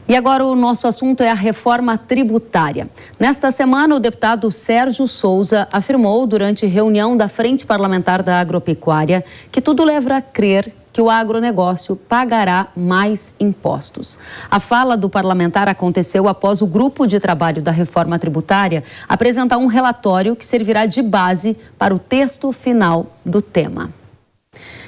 E agora o nosso assunto é a reforma tributária. Nesta semana, o deputado Sérgio Souza afirmou durante reunião da Frente Parlamentar da Agropecuária que tudo leva a crer que o agronegócio pagará mais impostos. A fala do parlamentar aconteceu após o grupo de trabalho da reforma tributária apresentar um relatório que servirá de base para o texto final do tema.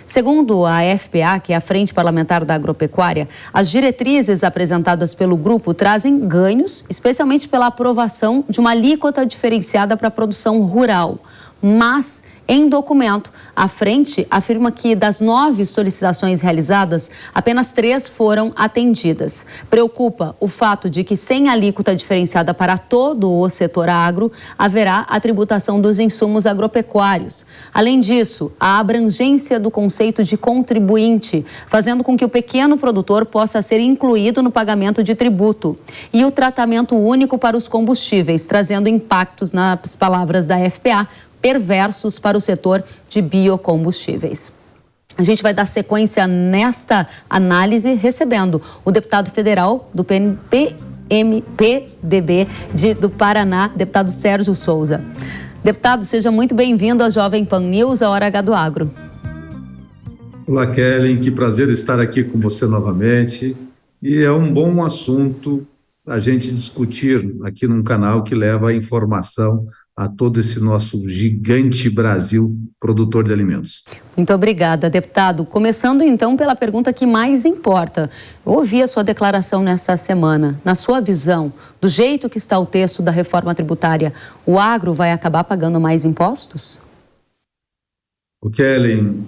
Segundo a FPA, que é a Frente Parlamentar da Agropecuária, as diretrizes apresentadas pelo grupo trazem ganhos, especialmente pela aprovação de uma alíquota diferenciada para a produção rural. Mas, em documento, a frente afirma que das 9 solicitações realizadas, apenas 3 foram atendidas. Preocupa o fato de que, sem alíquota diferenciada para todo o setor agro, haverá a tributação dos insumos agropecuários. Além disso, a abrangência do conceito de contribuinte, fazendo com que o pequeno produtor possa ser incluído no pagamento de tributo. E o tratamento único para os combustíveis, trazendo impactos, nas palavras da FPA, perversos para o setor de biocombustíveis. A gente vai dar sequência nesta análise recebendo o deputado federal do PMDB do Paraná, deputado Sérgio Souza. Deputado, seja muito bem-vindo à Jovem Pan News, a Hora H do Agro. Olá, Kellen, que prazer estar aqui com você novamente. E é um bom assunto a gente discutir aqui num canal que leva a informação a todo esse nosso gigante Brasil produtor de alimentos. Muito obrigada, deputado. Começando então pela pergunta que mais importa. Eu ouvi a sua declaração nessa semana. Na sua visão, do jeito que está o texto da reforma tributária, o agro vai acabar pagando mais impostos? O Kellen,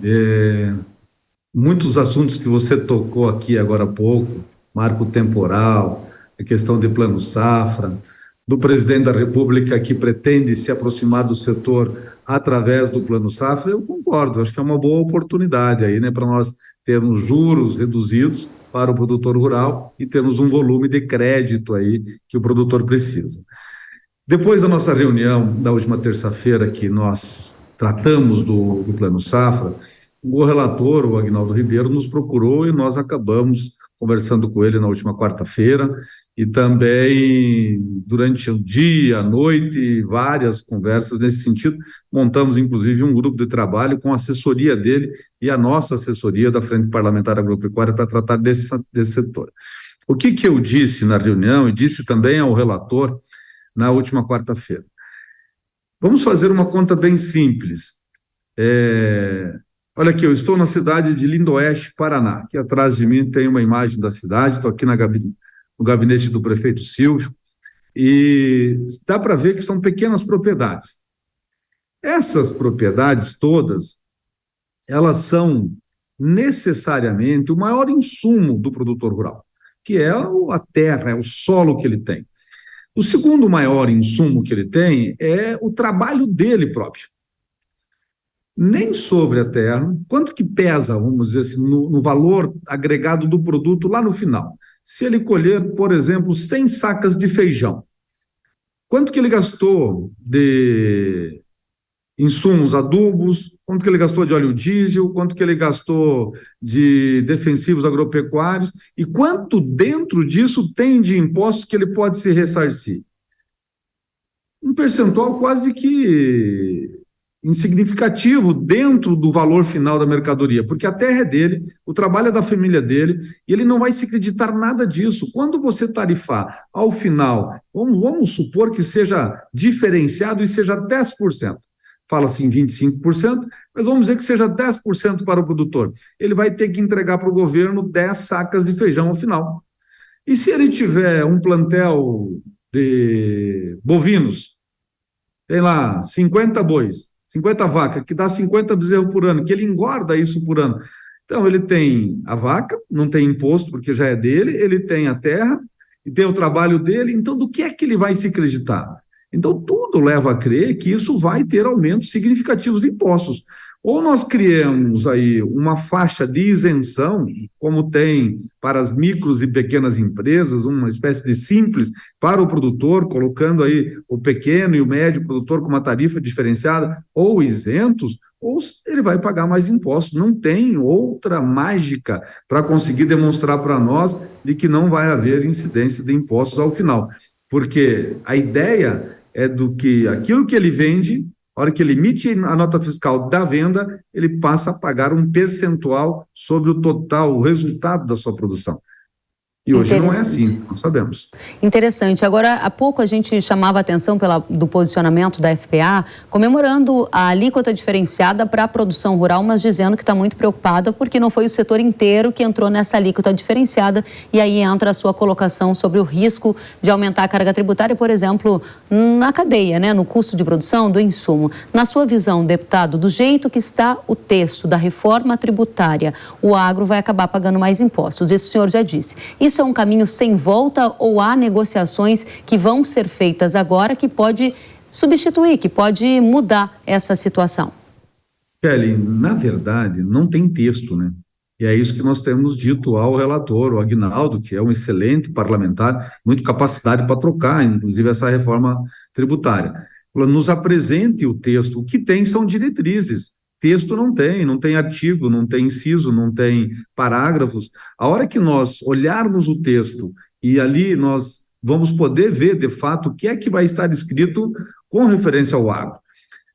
muitos assuntos que você tocou aqui agora há pouco, marco temporal, a questão de plano safra, do presidente da República que pretende se aproximar do setor através do plano safra, eu concordo, acho que é uma boa oportunidade aí, né, para nós termos juros reduzidos para o produtor rural e termos um volume de crédito aí que o produtor precisa. Depois da nossa reunião da última terça-feira que nós tratamos do plano safra, o relator, o Aguinaldo Ribeiro, nos procurou e nós acabamos conversando com ele na última quarta-feira e também durante o dia, a noite, várias conversas nesse sentido. Montamos, inclusive, um grupo de trabalho com a assessoria dele e a nossa assessoria da Frente Parlamentar Agropecuária para tratar desse setor. O que eu disse na reunião e disse também ao relator na última quarta-feira? Vamos fazer uma conta bem simples. Olha aqui, eu estou na cidade de Lindoeste, Paraná. Aqui atrás de mim tem uma imagem da cidade, estou aqui no gabinete do prefeito Silvio, e dá para ver que são pequenas propriedades. Essas propriedades todas, elas são necessariamente o maior insumo do produtor rural, que é a terra, é o solo que ele tem. O segundo maior insumo que ele tem é o trabalho dele próprio. Nem sobre a terra, quanto que pesa, vamos dizer assim, no valor agregado do produto lá no final. Se ele colher, por exemplo, 100 sacas de feijão, quanto que ele gastou de insumos, adubos, quanto que ele gastou de óleo diesel, quanto que ele gastou de defensivos agropecuários e quanto dentro disso tem de impostos que ele pode se ressarcir? Um percentual quase que insignificativo dentro do valor final da mercadoria, porque a terra é dele, o trabalho é da família dele, e ele não vai se acreditar nada disso. Quando você tarifar ao final, vamos supor que seja diferenciado e seja 10%, fala-se em 25%, mas vamos dizer que seja 10% para o produtor. Ele vai ter que entregar para o governo 10 sacas de feijão ao final. E se ele tiver um plantel de bovinos, tem lá 50 bois, 50 vacas, que dá 50 bezerros por ano, que ele engorda isso por ano. Então, ele tem a vaca, não tem imposto, porque já é dele, ele tem a terra, e tem o trabalho dele, então do que é que ele vai se acreditar? Então, tudo leva a crer que isso vai ter aumentos significativos de impostos. Ou nós criamos aí uma faixa de isenção, como tem para as micros e pequenas empresas, uma espécie de simples para o produtor, colocando aí o pequeno e o médio produtor com uma tarifa diferenciada, ou isentos, ou ele vai pagar mais impostos. Não tem outra mágica para conseguir demonstrar para nós de que não vai haver incidência de impostos ao final. Porque a ideia é do que aquilo que ele vende, a hora que ele emite a nota fiscal da venda, ele passa a pagar um percentual sobre o total, o resultado da sua produção. E hoje não é assim, nós sabemos. Interessante. Agora, há pouco a gente chamava a atenção do posicionamento da FPA, comemorando a alíquota diferenciada para a produção rural, mas dizendo que está muito preocupada porque não foi o setor inteiro que entrou nessa alíquota diferenciada, e aí entra a sua colocação sobre o risco de aumentar a carga tributária, por exemplo, na cadeia, né, no custo de produção do insumo. Na sua visão, deputado, do jeito que está o texto da reforma tributária, o agro vai acabar pagando mais impostos. Isso o senhor já disse. Isso é um caminho sem volta ou há negociações que vão ser feitas agora que pode substituir, que pode mudar essa situação? Kelly, na verdade, não tem texto, né? E é isso que nós temos dito ao relator, o Aguinaldo, que é um excelente parlamentar, muito capacidade para trocar, inclusive, essa reforma tributária. Nos apresente o texto. O que tem são diretrizes. Texto não tem artigo, não tem inciso, não tem parágrafos. A hora que nós olharmos o texto e ali nós vamos poder ver, de fato, o que é que vai estar escrito com referência ao agro.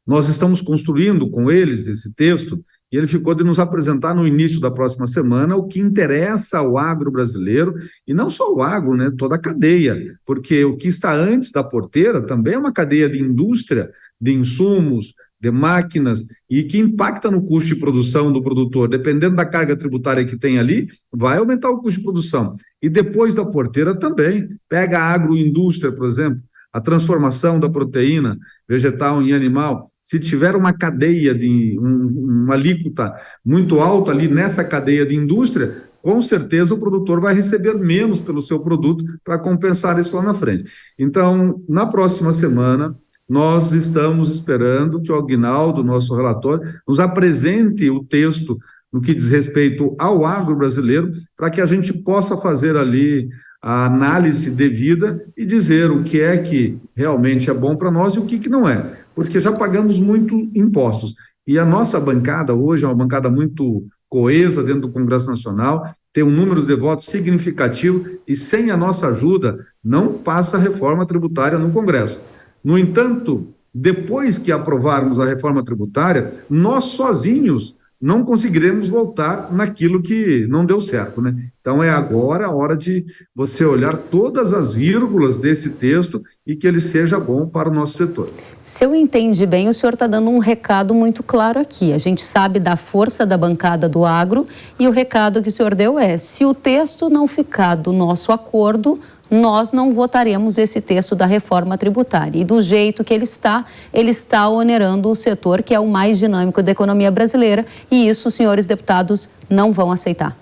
Nós estamos construindo com eles esse texto e ele ficou de nos apresentar no início da próxima semana o que interessa ao agro brasileiro, e não só o agro, né, toda a cadeia, porque o que está antes da porteira também é uma cadeia de indústria, de insumos, de máquinas, e que impacta no custo de produção do produtor. Dependendo da carga tributária que tem ali, vai aumentar o custo de produção. E depois da porteira também. Pega a agroindústria, por exemplo, a transformação da proteína vegetal em animal. Se tiver uma cadeia de uma alíquota muito alta ali nessa cadeia de indústria, com certeza o produtor vai receber menos pelo seu produto para compensar isso lá na frente. Então, na próxima semana, nós estamos esperando que o Aguinaldo, nosso relator, nos apresente o texto no que diz respeito ao agro brasileiro, para que a gente possa fazer ali a análise devida e dizer o que é que realmente é bom para nós e o que não é, porque já pagamos muito impostos. E a nossa bancada hoje é uma bancada muito coesa dentro do Congresso Nacional, tem um número de votos significativo e sem a nossa ajuda não passa a reforma tributária no Congresso. No entanto, depois que aprovarmos a reforma tributária, nós sozinhos não conseguiremos voltar naquilo que não deu certo, né? Então é agora a hora de você olhar todas as vírgulas desse texto e que ele seja bom para o nosso setor. Se eu entendi bem, o senhor está dando um recado muito claro aqui. A gente sabe da força da bancada do agro e o recado que o senhor deu é: se o texto não ficar do nosso acordo, nós não votaremos esse texto da reforma tributária. E do jeito que ele está onerando o setor que é o mais dinâmico da economia brasileira, e isso os senhores deputados não vão aceitar.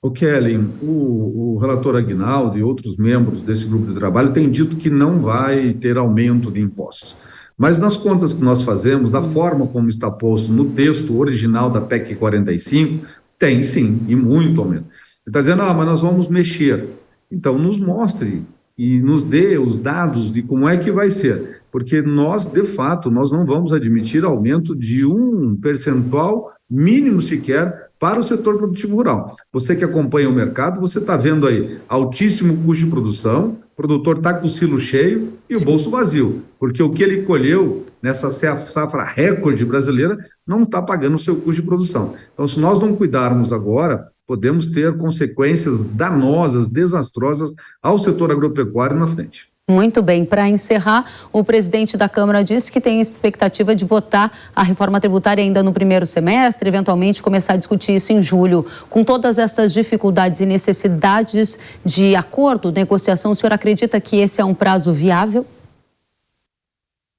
O Kelly, o relator Aguinaldo e outros membros desse grupo de trabalho têm dito que não vai ter aumento de impostos. Mas nas contas que nós fazemos, da forma como está posto no texto original da PEC 45, tem sim, e muito aumento. Ele está dizendo, mas nós vamos mexer. Então, nos mostre e nos dê os dados de como é que vai ser, porque nós, de fato, nós não vamos admitir aumento de um percentual mínimo sequer para o setor produtivo rural. Você que acompanha o mercado, você está vendo aí altíssimo custo de produção, o produtor está com o silo cheio e o bolso vazio, porque o que ele colheu nessa safra recorde brasileira não está pagando o seu custo de produção. Então, se nós não cuidarmos agora, podemos ter consequências danosas, desastrosas ao setor agropecuário na frente. Muito bem. Para encerrar, o presidente da Câmara disse que tem expectativa de votar a reforma tributária ainda no primeiro semestre, eventualmente começar a discutir isso em julho. Com todas essas dificuldades e necessidades de acordo, negociação, o senhor acredita que esse é um prazo viável?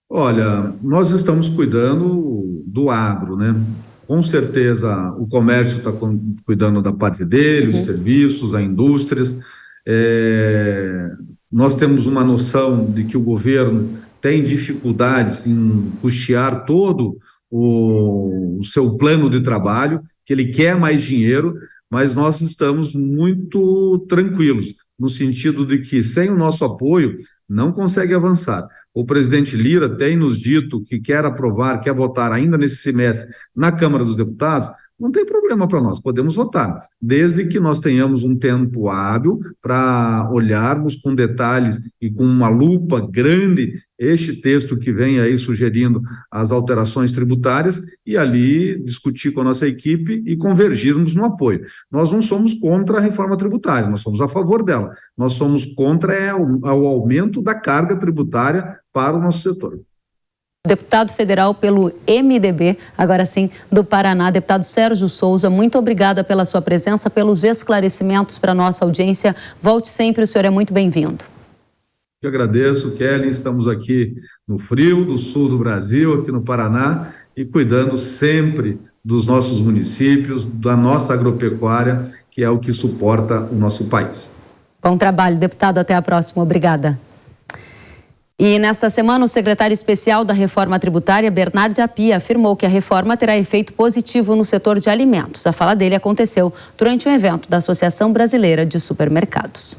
Olha, nós estamos cuidando do agro, né? Com certeza o comércio está cuidando da parte dele, os serviços, as indústrias. Nós temos uma noção de que o governo tem dificuldades em custear todo o seu plano de trabalho, que ele quer mais dinheiro, mas nós estamos muito tranquilos, no sentido de que sem o nosso apoio não consegue avançar. O presidente Lira tem nos dito que quer aprovar, quer votar ainda nesse semestre na Câmara dos Deputados. Não tem problema para nós, podemos votar, desde que nós tenhamos um tempo hábil para olharmos com detalhes e com uma lupa grande este texto que vem aí sugerindo as alterações tributárias e ali discutir com a nossa equipe e convergirmos no apoio. Nós não somos contra a reforma tributária, nós somos a favor dela. Nós somos contra o aumento da carga tributária para o nosso setor. Deputado federal pelo MDB, agora sim, do Paraná, deputado Sérgio Souza, muito obrigada pela sua presença, pelos esclarecimentos para a nossa audiência. Volte sempre, o senhor é muito bem-vindo. Eu agradeço, Kelly, estamos aqui no frio do sul do Brasil, aqui no Paraná, e cuidando sempre dos nossos municípios, da nossa agropecuária, que é o que suporta o nosso país. Bom trabalho, deputado, até a próxima, obrigada. E nesta semana, o secretário especial da Reforma Tributária, Bernard Apia, afirmou que a reforma terá efeito positivo no setor de alimentos. A fala dele aconteceu durante um evento da Associação Brasileira de Supermercados.